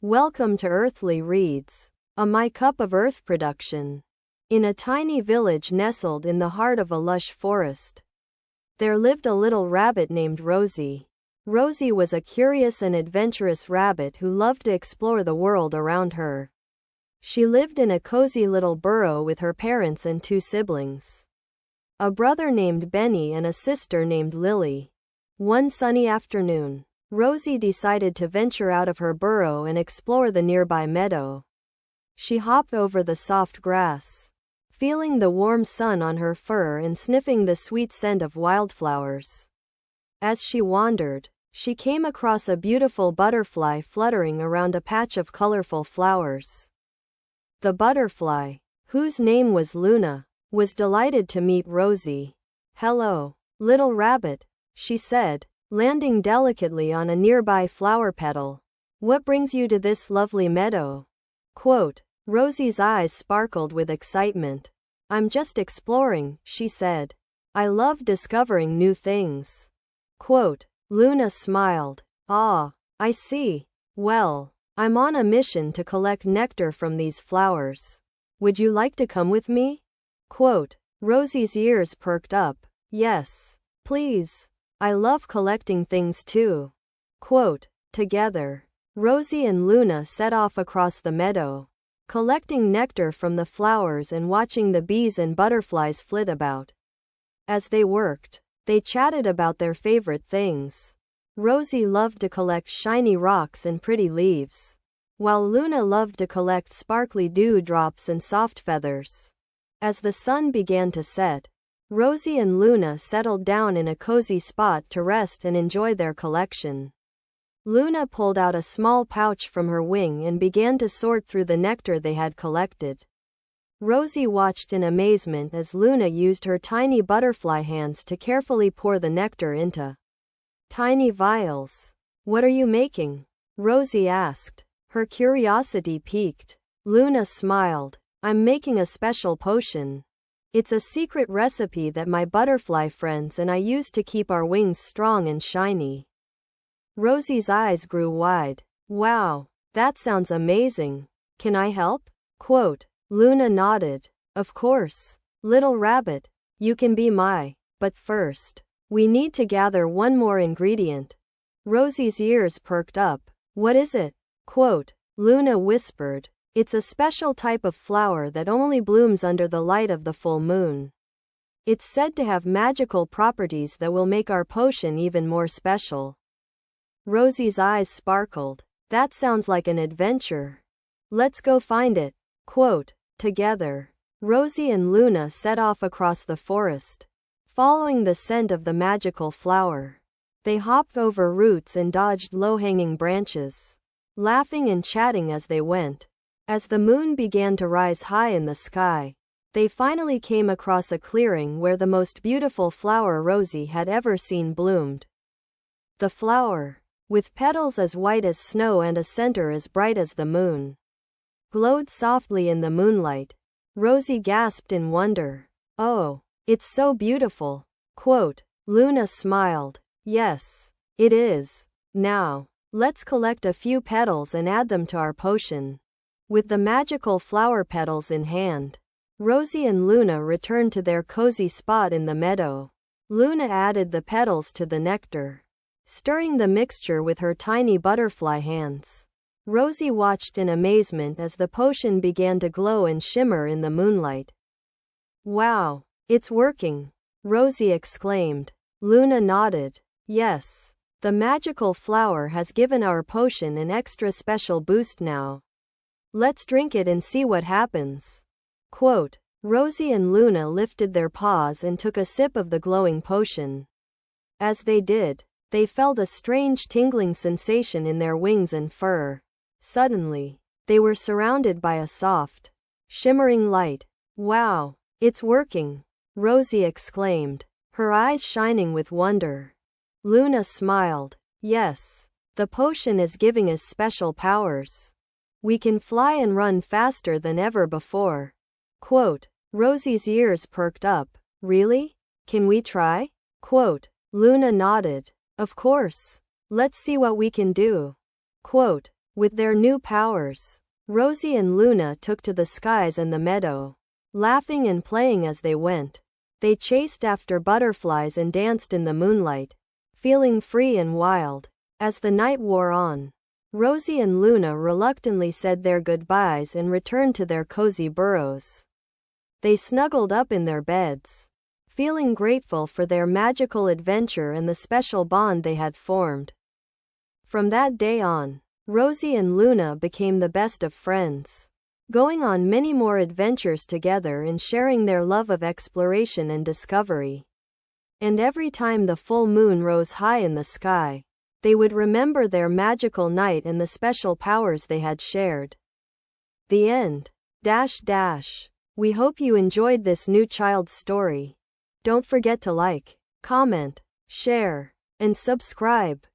Welcome to Earthly Reads, a My Cup of Earth production. In a tiny village nestled in the heart of a lush forest, there lived a little rabbit named Rosie. Rosie was a curious and adventurous rabbit who loved to explore the world around her. She lived in a cozy little burrow with her parents and two siblings, a brother named Benny and a sister named Lily. One sunny afternoon, Rosie decided to venture out of her burrow and explore the nearby meadow. She hopped over the soft grass, feeling the warm sun on her fur and sniffing the sweet scent of wildflowers. As she wandered, she came across a beautiful butterfly fluttering around a patch of colorful flowers. The butterfly, whose name was Luna, was delighted to meet Rosie. "Hello, little rabbit," she said, landing delicately on a nearby flower petal. "What brings you to this lovely meadow?" Quote, Rosie's eyes sparkled with excitement. "I'm just exploring," she said. "I love discovering new things." Quote, Luna smiled. "Ah, I see. Well, I'm on a mission to collect nectar from these flowers. Would you like to come with me?" Quote, Rosie's ears perked up. "Yes, please. I love collecting things too." Quote, together, Rosie and Luna set off across the meadow, collecting nectar from the flowers and watching the bees and butterflies flit about. As they worked, they chatted about their favorite things. Rosie loved to collect shiny rocks and pretty leaves, while Luna loved to collect sparkly dewdrops and soft feathers. As the sun began to set, Rosie and Luna settled down in a cozy spot to rest and enjoy their collection. Luna pulled out a small pouch from her wing and began to sort through the nectar they had collected. Rosie watched in amazement as Luna used her tiny butterfly hands to carefully pour the nectar into tiny vials. "What are you making?" Rosie asked, her curiosity piqued. Luna smiled. "I'm making a special potion. It's a secret recipe that my butterfly friends and I use to keep our wings strong and shiny." Rosie's eyes grew wide. "Wow, that sounds amazing. Can I help?" Quote, Luna nodded. "Of course, little rabbit, you can be my, but first, we need to gather one more ingredient." Rosie's ears perked up. "What is it?" Quote, Luna whispered. "It's a special type of flower that only blooms under the light of the full moon. It's said to have magical properties that will make our potion even more special." Rosie's eyes sparkled. "That sounds like an adventure. Let's go find it." Quote, together, Rosie and Luna set off across the forest, following the scent of the magical flower. They hopped over roots and dodged low-hanging branches, laughing and chatting as they went. As the moon began to rise high in the sky, they finally came across a clearing where the most beautiful flower Rosie had ever seen bloomed. The flower, with petals as white as snow and a center as bright as the moon, glowed softly in the moonlight. Rosie gasped in wonder. "Oh, it's so beautiful." Quote, Luna smiled. "Yes, it is. Now, let's collect a few petals and add them to our potion." With the magical flower petals in hand, Rosie and Luna returned to their cozy spot in the meadow. Luna added the petals to the nectar, stirring the mixture with her tiny butterfly hands. Rosie watched in amazement as the potion began to glow and shimmer in the moonlight. "Wow, it's working!" Rosie exclaimed. Luna nodded. "Yes, the magical flower has given our potion an extra special boost now. Let's drink it and see what happens." Quote, Rosie and Luna lifted their paws and took a sip of the glowing potion. As they did, they felt a strange tingling sensation in their wings and fur. Suddenly, they were surrounded by a soft, shimmering light. "Wow, it's working!" Rosie exclaimed, her eyes shining with wonder. Luna smiled. "Yes, the potion is giving us special powers. We can fly and run faster than ever before." Quote, Rosie's ears perked up. "Really? Can we try?" Quote, Luna nodded. "Of course. Let's see what we can do." Quote, With their new powers, Rosie and Luna took to the skies and the meadow, laughing and playing as they went. They chased after butterflies and danced in the moonlight, feeling free and wild. As the night wore on, Rosie and Luna reluctantly said their goodbyes and returned to their cozy burrows. They snuggled up in their beds, feeling grateful for their magical adventure and the special bond they had formed. From that day on, Rosie and Luna became the best of friends, going on many more adventures together and sharing their love of exploration and discovery. And every time the full moon rose high in the sky, they would remember their magical night and the special powers they had shared. The end. We hope you enjoyed this new child's story. Don't forget to like, comment, share, and subscribe.